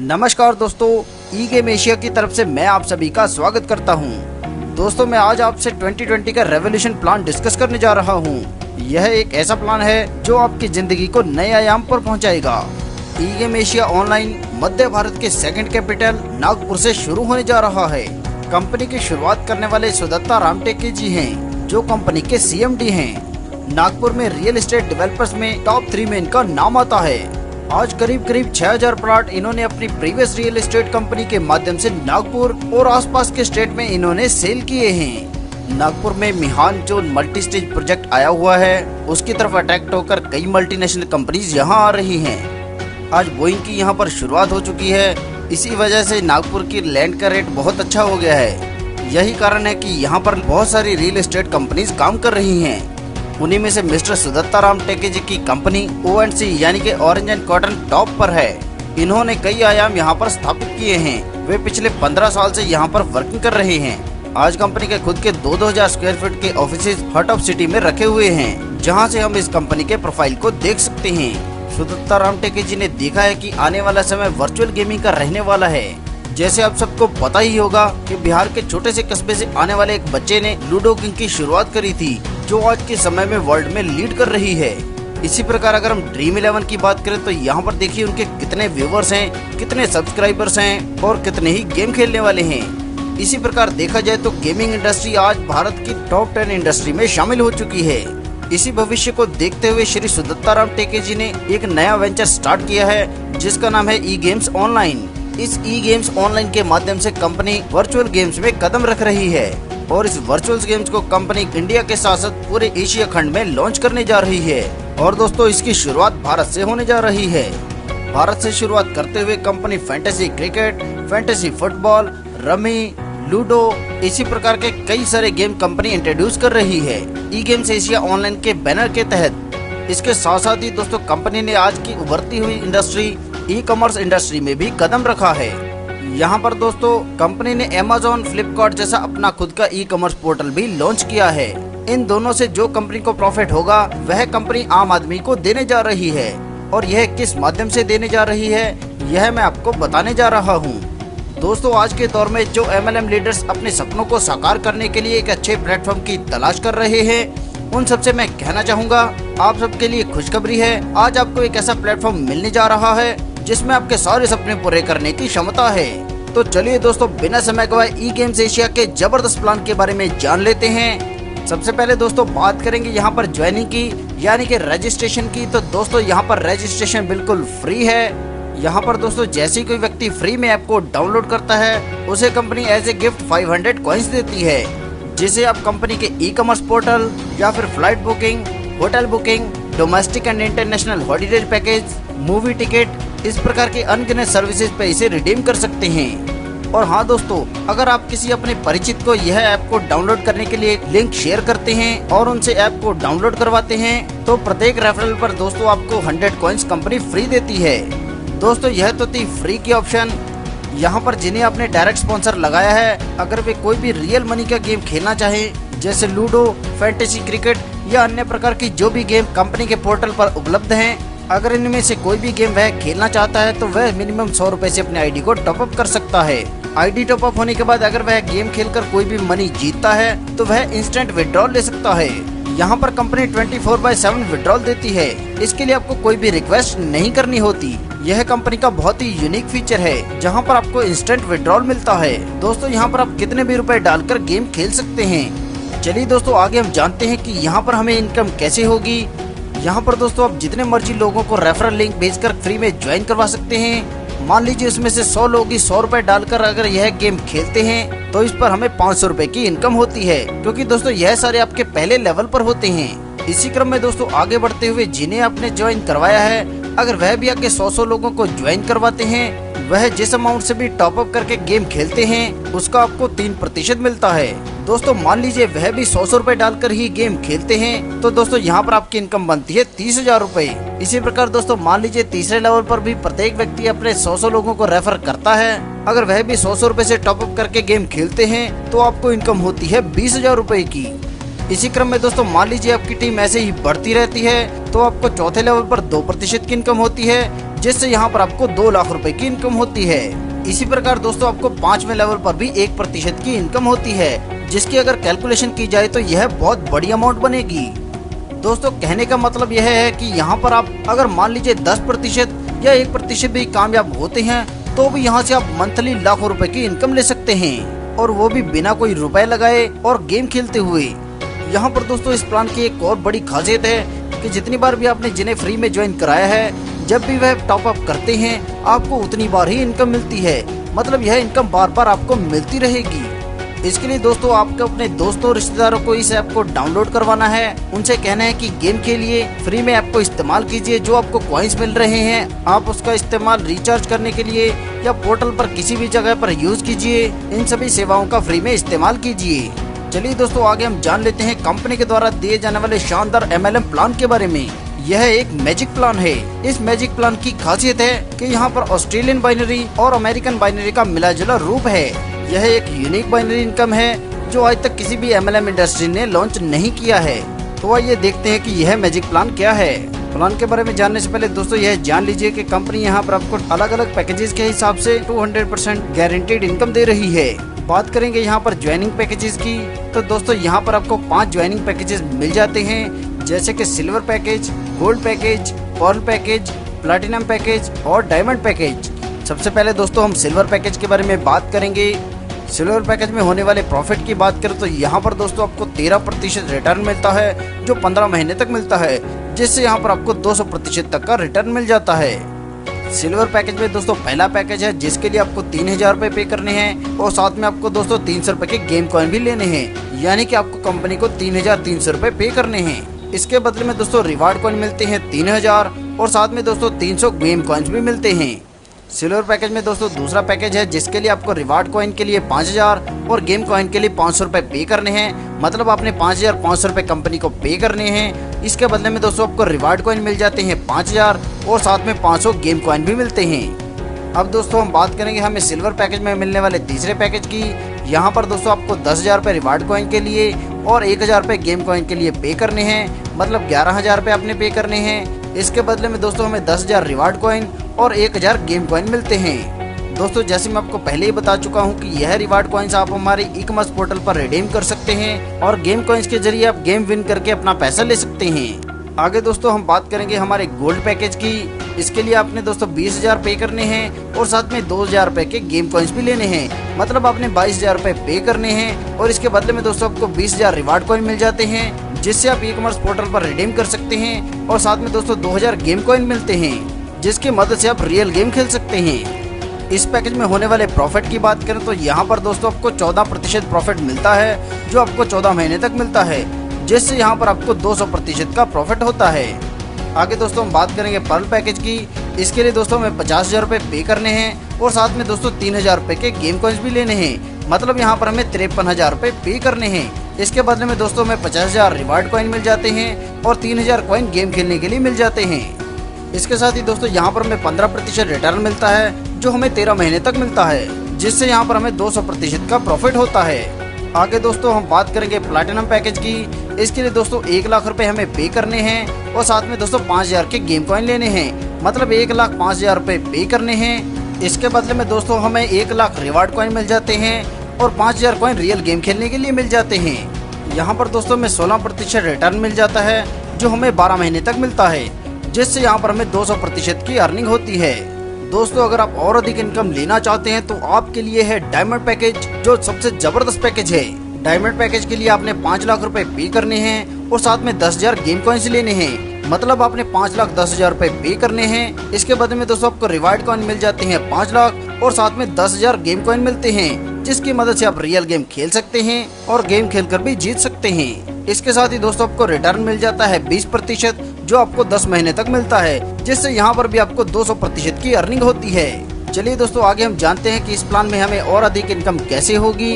नमस्कार दोस्तों, ई game Asia की तरफ से मैं आप सभी का स्वागत करता हूं। दोस्तों, मैं आज आपसे 2020 का रेवोल्यूशन प्लान डिस्कस करने जा रहा हूं। यह एक ऐसा प्लान है जो आपकी जिंदगी को नए आयाम पर पहुंचाएगा। ई गेम एशिया ऑनलाइन मध्य भारत के सेकंड कैपिटल नागपुर से शुरू होने जा रहा है। कंपनी की शुरुआत करने वाले सुदत्ता रामटेके जी हैं, जो कंपनी के CMD हैं। नागपुर में रियल एस्टेट डेवलपर्स में टॉप 3 में इनका नाम आता है। आज करीब 6000 प्लॉट इन्होंने अपनी प्रीवियस रियल एस्टेट कंपनी के माध्यम से नागपुर और आसपास के स्टेट में इन्होंने सेल किए हैं। नागपुर में मिहान जो मल्टी स्टेज प्रोजेक्ट आया हुआ है, उसकी तरफ अट्रैक्ट होकर कई मल्टीनेशनल कंपनीज यहां आ रही हैं। आज बोइंग की यहां पर शुरुआत हो चुकी है। इसी वजह से नागपुर की लैंड का रेट बहुत अच्छा हो गया है। यही कारण है कि यहाँ पर बहुत सारी रियल एस्टेट कंपनीज काम कर रही हैं। उन्हीं में से मिस्टर सुदत्ता रामटेके जी की कंपनी ONC यानी कि ऑरेंज एंड कॉटन टॉप पर है। इन्होंने कई आयाम यहाँ पर स्थापित किए हैं। वे पिछले 15 साल से यहाँ पर वर्किंग कर रहे हैं। आज कंपनी के खुद के 2-2000 स्क्वायर फीट के ऑफिसेज हार्ट ऑफ सिटी में रखे हुए हैं, जहाँ से हम इस कंपनी के प्रोफाइल को देख सकते हैं। सुदत्ता रामटेके जी ने देखा है कि आने वाला समय वर्चुअल गेमिंग का रहने वाला है। जैसे आप सबको पता ही होगा कि बिहार के छोटे से कस्बे से आने वाले एक बच्चे ने लूडो किंग की शुरुआत करी थी, जो आज के समय में वर्ल्ड में लीड कर रही है। इसी प्रकार अगर हम ड्रीम 11 की बात करें तो यहाँ पर देखिए उनके कितने व्यूवर्स हैं, कितने सब्सक्राइबर्स हैं और कितने ही गेम खेलने वाले हैं। इसी प्रकार देखा जाए तो गेमिंग इंडस्ट्री आज भारत की टॉप 10 इंडस्ट्री में शामिल हो चुकी है। इसी भविष्य को देखते हुए श्री सुदत्ता रामटेके जी ने एक नया वेंचर स्टार्ट किया है, जिसका नाम है ई गेम्स ऑनलाइन। इस ई गेम्स ऑनलाइन के माध्यम से कंपनी वर्चुअल गेम्स में कदम रख रही है और इस वर्चुअल गेम्स को कंपनी इंडिया के साथ साथ पूरे एशिया खंड में लॉन्च करने जा रही है। और दोस्तों, इसकी शुरुआत भारत से होने जा रही है। भारत से शुरुआत करते हुए company fantasy cricket, fantasy football, rummy, ludo, इसी प्रकार के कई सारे गेम कंपनी इंट्रोड्यूस कर रही है ई गेम्स एशिया ऑनलाइन के बैनर के तहत। इसके साथ साथ ही दोस्तों, कंपनी ने आज की उभरती हुई इंडस्ट्री ई कॉमर्स इंडस्ट्री में भी कदम रखा है। यहाँ पर दोस्तों, कंपनी ने Amazon, फ्लिपकार्ट जैसा अपना खुद का ई कॉमर्स पोर्टल भी लॉन्च किया है। इन दोनों से जो कंपनी को प्रॉफिट होगा वह कंपनी आम आदमी को देने जा रही है, और यह किस माध्यम से देने जा रही है यह मैं आपको बताने जा रहा हूँ। दोस्तों, आज के दौर में जो MLM लीडर्स अपने सपनों को साकार करने के लिए एक अच्छे प्लेटफॉर्म की तलाश कर रहे हैं, उन सबसे मैं कहना चाहूँगा, आप सबके लिए खुशखबरी है। आज आपको एक ऐसा प्लेटफॉर्म मिलने जा रहा है जिसमें आपके सारे सपने पूरे करने की क्षमता है। तो चलिए दोस्तों, बिना समय गवाए ई गेम्स एशिया के जबरदस्त प्लान के बारे में जान लेते हैं। सबसे पहले दोस्तों बात करेंगे यहाँ पर ज्वाइनिंग की यानी कि रजिस्ट्रेशन की। तो दोस्तों, यहाँ पर रजिस्ट्रेशन बिल्कुल फ्री है। यहाँ पर दोस्तों, जैसे कोई व्यक्ति फ्री में ऐप को डाउनलोड करता है, उसे company as a gift 500 coins देती है, जिसे आप कंपनी के ई कॉमर्स पोर्टल या फिर flight booking, hotel booking, domestic and international holiday package, movie ticket, इस प्रकार के अनगिनत सर्विसेज पे इसे रिडीम कर सकते हैं। और हाँ दोस्तों, अगर आप किसी अपने परिचित को यह ऐप को डाउनलोड करने के लिए लिंक शेयर करते हैं और उनसे ऐप को डाउनलोड करवाते हैं, तो प्रत्येक रेफरल पर दोस्तों आपको 100 कॉइन्स कंपनी फ्री देती है। दोस्तों, यह तो थी फ्री की ऑप्शन। यहाँ पर जिन्हें आपने डायरेक्ट स्पॉन्सर लगाया है, अगर वे कोई भी रियल मनी का गेम खेलना चाहे, जैसे लूडो, फैंटेसी क्रिकेट या अन्य प्रकार की जो भी गेम कंपनी के पोर्टल पर उपलब्ध हैं, अगर इनमें से कोई भी गेम वह खेलना चाहता है तो वह मिनिमम 100 रुपए से अपने आईडी को टॉपअप कर सकता है। आईडी टॉपअप होने के बाद अगर वह गेम खेलकर कोई भी मनी जीतता है तो वह इंस्टेंट विड्रॉल ले सकता है। यहाँ पर कंपनी 24/7 विड्रॉल देती है। इसके लिए आपको कोई भी रिक्वेस्ट नहीं करनी होती। यह कंपनी का बहुत ही यूनिक फीचर है, जहाँ पर आपको इंस्टेंट विड्रॉल मिलता है। दोस्तों, यहाँ पर आप कितने भी रुपए डालकर गेम खेल सकते हैं। चलिए दोस्तों, आगे हम जानते हैं कि यहाँ पर हमें इनकम कैसे होगी। यहाँ पर दोस्तों, आप जितने मर्जी लोगों को रेफरल लिंक भेजकर फ्री में ज्वाइन करवा सकते हैं। मान लीजिए उसमें से 100 लोग ही 100 रुपए डालकर अगर यह गेम खेलते हैं, तो इस पर हमें 500 रुपए की इनकम होती है, क्योंकि दोस्तों यह सारे आपके पहले लेवल पर होते हैं। इसी क्रम में दोस्तों, आगे बढ़ते हुए जिन्हें आपने ज्वाइन करवाया है, अगर वह भी आगे 100 लोगों को ज्वाइन करवाते हैं, वह जिस अमाउंट से भी टॉप अप करके गेम खेलते हैं, उसका आपको 3% मिलता है। दोस्तों, मान लीजिए वह भी 100 रुपए डालकर ही गेम खेलते हैं, तो दोस्तों यहाँ पर आपकी इनकम बनती है 30,000 रुपए। इसी प्रकार दोस्तों, मान लीजिए तीसरे लेवल पर भी प्रत्येक व्यक्ति अपने 100 लोगों को रेफर करता है, अगर वह भी 100 रुपए से टॉप अप करके गेम खेलते हैं, तो आपको इनकम होती है 20,000 रुपए की। इसी क्रम में दोस्तों मान लीजिए आपकी टीम ऐसे ही बढ़ती रहती है तो आपको चौथे लेवल पर 2% की इनकम होती है, जिससे यहाँ पर आपको 2 लाख रुपए की इनकम होती है। इसी प्रकार दोस्तों आपको 5वें लेवल पर भी 1% की इनकम होती है, जिसकी अगर कैलकुलेशन की जाए तो यह बहुत बड़ी अमाउंट बनेगी। दोस्तों कहने का मतलब यह है कि यहाँ पर आप अगर मान लीजिए 10% या 1% भी कामयाब होते हैं तो भी यहाँ से आप मंथली लाखों रुपए की इनकम ले सकते हैं, और वो भी बिना कोई रुपए लगाए और गेम खेलते हुए। यहाँ पर दोस्तों इस प्लान की एक और बड़ी खासियत है कि जितनी बार भी आपने जिन्हें फ्री में ज्वाइन कराया है, जब भी वह टॉप अप करते हैं आपको उतनी बार ही इनकम मिलती है। मतलब यह इनकम बार बार आपको मिलती रहेगी। इसके लिए दोस्तों आपको अपने दोस्तों रिश्तेदारों को इस ऐप को डाउनलोड करवाना है। उनसे कहना है कि गेम के लिए फ्री में ऐप को इस्तेमाल कीजिए। जो आपको कॉइन्स मिल रहे हैं आप उसका इस्तेमाल रिचार्ज करने के लिए या पोर्टल पर किसी भी जगह पर यूज कीजिए। इन सभी सेवाओं का फ्री में इस्तेमाल कीजिए। चलिए दोस्तों आगे हम जान लेते हैं कंपनी के द्वारा दिए जाने वाले शानदार MLM प्लान के बारे में। यह एक मैजिक प्लान है। इस मैजिक प्लान की खासियत है कि यहाँ पर ऑस्ट्रेलियन बाइनरी और अमेरिकन बाइनरी का मिला जुला रूप है। यह एक यूनिक बाइनरी इनकम है जो आज तक किसी भी MLM इंडस्ट्री ने लॉन्च नहीं किया है। तो आइए देखते हैं कि यह मैजिक प्लान क्या है। प्लान के बारे में जानने से पहले दोस्तों यह जान लीजिए कि कंपनी यहाँ पर आपको अलग अलग पैकेजेस के हिसाब से 200% गारंटीड इनकम दे रही है। बात करेंगे यहाँ पर ज्वाइनिंग पैकेजेस की, तो दोस्तों यहाँ पर आपको 5 ज्वाइनिंग पैकेजेस मिल जाते हैं, जैसे कि silver package, gold package, pearl package, platinum package और डायमंड पैकेज। सबसे पहले दोस्तों हम सिल्वर पैकेज के बारे में बात करेंगे। सिल्वर पैकेज में होने वाले प्रॉफिट की बात करें तो यहाँ पर दोस्तों आपको 13% रिटर्न मिलता है, जो 15 महीने तक मिलता है, जिससे यहाँ पर आपको 200% तक का रिटर्न मिल जाता है। सिल्वर पैकेज में दोस्तों पहला पैकेज है जिसके लिए आपको 3000 रुपए पे करने हैं और साथ में आपको दोस्तों 300 रुपए के गेम कॉइन भी लेने हैं, यानी कि आपको कंपनी को 3300 रुपए पे करने हैं। इसके बदले में दोस्तों रिवार्ड कॉइन मिलते हैं 3000 और साथ में दोस्तों 300 गेम कॉइन्स भी मिलते हैं। सिल्वर पैकेज में दोस्तों दूसरा पैकेज है जिसके लिए आपको रिवार्ड कॉइन के लिए 5000 और गेम कॉइन के लिए 500 रुपए पे करने हैं। मतलब आपने 5500 रुपए कंपनी को पे करने हैं। इसके बदले में दोस्तों आपको रिवार्ड कॉइन मिल जाते हैं 5000 और साथ में 500 गेम कॉइन भी मिलते हैं। अब दोस्तों हम बात करेंगे हमें सिल्वर पैकेज में मिलने वाले तीसरे पैकेज की। यहाँ पर दोस्तों आपको 10,000 रुपए रिवार्ड कॉइन के लिए और 1000 रुपए गेम कॉइन के लिए पे करने हैं। मतलब 11,000 रुपए आपने पे करने हैं। इसके बदले में दोस्तों हमें 10,000 रिवार्ड कॉइन और 1000 गेम कॉइन मिलते हैं। दोस्तों जैसे मैं आपको पहले ही बता चुका हूं कि यह रिवार्ड कॉइन्स आप हमारे ई-कॉमर्स पोर्टल पर रिडीम कर सकते हैं और गेम कॉइन्स के जरिए आप गेम विन करके अपना पैसा ले सकते हैं। आगे दोस्तों हम बात करेंगे हमारे गोल्ड पैकेज की। इसके लिए आपने दोस्तों 20,000 पे करने हैं और साथ में 2,000 रुपए के गेम कॉइन्स भी लेने हैं। मतलब आपने 22,000 रुपए पे करने हैं और इसके बदले में दोस्तों आपको 20,000 रिवार्ड कॉइन मिल जाते हैं, जिससे आप ई-कॉमर्स पोर्टल पर रिडीम कर सकते हैं और साथ में दोस्तों 2,000 गेम कॉइन मिलते हैं, जिसकी मदद से आप रियल गेम खेल सकते हैं। इस पैकेज में होने वाले प्रॉफिट की बात करें तो यहाँ पर दोस्तों आपको 14% प्रॉफिट मिलता है, जो आपको 14 महीने तक मिलता है, जिससे यहाँ पर आपको 200% का प्रॉफिट होता है। आगे दोस्तों हम बात करेंगे पर्ल पैकेज की। इसके लिए दोस्तों हमें 50,000 रुपए पे करने हैं और साथ में दोस्तों 3,000 रुपए के गेम कॉइन्स भी लेने हैं। मतलब यहाँ पर हमें 53,000 रुपए पे करने हैं। इसके बदले में दोस्तों हमें 50,000 रिवार्ड कॉइन मिल जाते हैं और 3,000 कॉइन गेम खेलने के लिए मिल जाते हैं। इसके साथ ही दोस्तों यहाँ पर हमें 15% रिटर्न मिलता है, जो हमें 13 महीने तक मिलता है, जिससे यहाँ पर हमें 200% का प्रॉफिट होता है। आगे दोस्तों हम बात करेंगे प्लैटिनम पैकेज की। इसके लिए दोस्तों 1 लाख रुपए हमें पे करने हैं और साथ में दोस्तों 5,000 के गेम कॉइन लेने हैं। मतलब 1,05,000 रुपए पे करने हैं। इसके बदले में दोस्तों हमें 1 लाख रिवार्ड कॉइन मिल जाते हैं और 5,000 कॉइन रियल गेम खेलने के लिए मिल जाते हैं। यहाँ पर दोस्तों हमें 16% रिटर्न मिल जाता है, जो हमें 12 महीने तक मिलता है, जिससे यहाँ पर हमें 200% की अर्निंग होती है। दोस्तों अगर आप और अधिक इनकम लेना चाहते हैं तो आपके लिए है डायमंड पैकेज, जो सबसे जबरदस्त पैकेज है। डायमंड पैकेज के लिए आपने 5 लाख रुपए पे करने हैं और साथ में 10,000 गेम कॉइन्स लेने हैं। मतलब आपने 5,10,000 रुपए पे करने हैं। इसके बदले में दोस्तों आपको रिवार्ड कॉइन मिल जाते हैं 5 लाख और साथ में 10,000 गेम कॉइन मिलते हैं, जिसकी मदद से आप रियल गेम खेल सकते हैं और गेम खेलकर भी जीत सकते हैं। इसके साथ ही दोस्तों आपको रिटर्न मिल जाता है 20%, जो आपको 10 महीने तक मिलता है, जिससे यहाँ पर भी आपको 200% की अर्निंग होती है। चलिए दोस्तों आगे हम जानते हैं कि इस प्लान में हमें और अधिक इनकम कैसे होगी।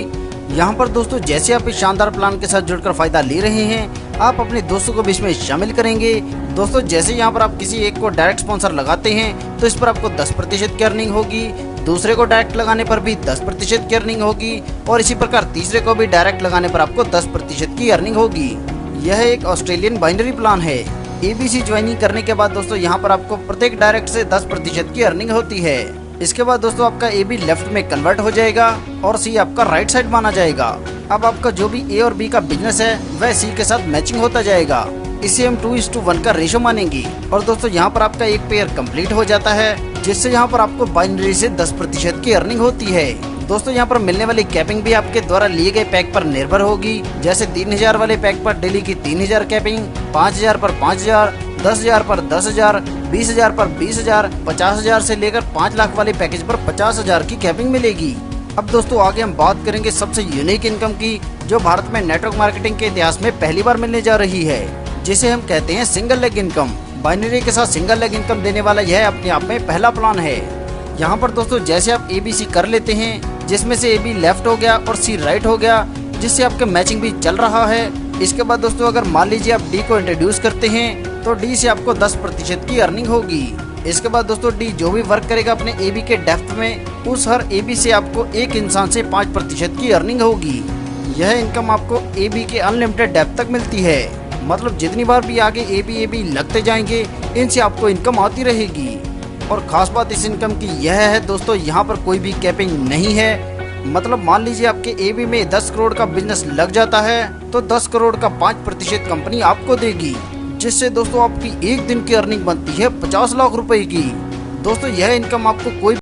यहाँ पर दोस्तों जैसे आप इस शानदार प्लान के साथ जुड़कर फायदा ले रहे हैं, आप अपने दोस्तों को भी इसमें शामिल करेंगे। दोस्तों जैसे यहाँ पर आप किसी एक को डायरेक्ट स्पॉन्सर लगाते हैं तो इस पर आपको 10% की अर्निंग होगी। दूसरे को डायरेक्ट लगाने पर भी 10% की अर्निंग होगी और इसी प्रकार तीसरे को भी डायरेक्ट लगाने पर आपको 10% की अर्निंग होगी। यह एक ऑस्ट्रेलियन बाइनरी प्लान है। ABC ज्वाइनिंग करने के बाद दोस्तों यहाँ पर आपको प्रत्येक डायरेक्ट से 10% की अर्निंग होती है। इसके बाद दोस्तों आपका AB लेफ्ट में कन्वर्ट हो जाएगा और C आपका राइट साइड माना जाएगा। अब आपका जो भी A और B का बिजनेस है वह C के साथ मैचिंग होता जाएगा। इसे हम 2:1 का रेशो मानेंगे और दोस्तों यहाँ पर आपका एक पेयर कंप्लीट हो जाता है, जिससे यहाँ पर आपको बाइनरी से 10% की अर्निंग होती है। दोस्तों यहाँ पर मिलने वाली कैपिंग भी आपके द्वारा लिए गए पैक पर निर्भर होगी। जैसे 3000 वाले पैक पर डेली की 3000 कैपिंग, 5000 पर 5000, 10,000 पर 10,000, 20,000 पर 20,000, 50,000 से लेकर 5 लाख वाले पैकेज पर 50,000 की कैपिंग मिलेगी। अब दोस्तों आगे हम बात करेंगे सबसे यूनिक इनकम की, जो भारत में नेटवर्क मार्केटिंग के इतिहास में पहली बार मिलने जा रही है, जिसे हम कहते हैं सिंगल लेग इनकम। बाइनरी के साथ सिंगल लेग इनकम देने वाला यह अपने आप में पहला प्लान है। यहाँ पर दोस्तों जैसे आप ABC कर लेते हैं, जिसमें से AB लेफ्ट हो गया और C राइट हो गया, जिससे आपका मैचिंग भी चल रहा है। इसके बाद दोस्तों अगर मान लीजिए आप D को इंट्रोड्यूस करते हैं तो D से आपको 10% की अर्निंग होगी। इसके बाद दोस्तों D जो भी वर्क करेगा अपने AB के डेप्थ में, उस हर AB से आपको एक इंसान से 5% की अर्निंग होगी। यह इनकम आपको AB के अनलिमिटेड डेप्थ तक मिलती है, मतलब जितनी बार भी आगे AB लगते जाएंगे इनसे आपको इनकम आती रहेगी। और खास बात इस इनकम की यह है दोस्तों, यहाँ पर कोई भी कैपिंग नहीं है। मतलब मान लीजिए आपके AB में 10 करोड़ का बिजनेस लग जाता है तो 10 करोड़ का 5% कंपनी आपको देगी, जिससे दोस्तों आपकी एक दिन की अर्निंग बनती है 50 लाख रुपए की। दोस्तों यह इनकम आपको कोई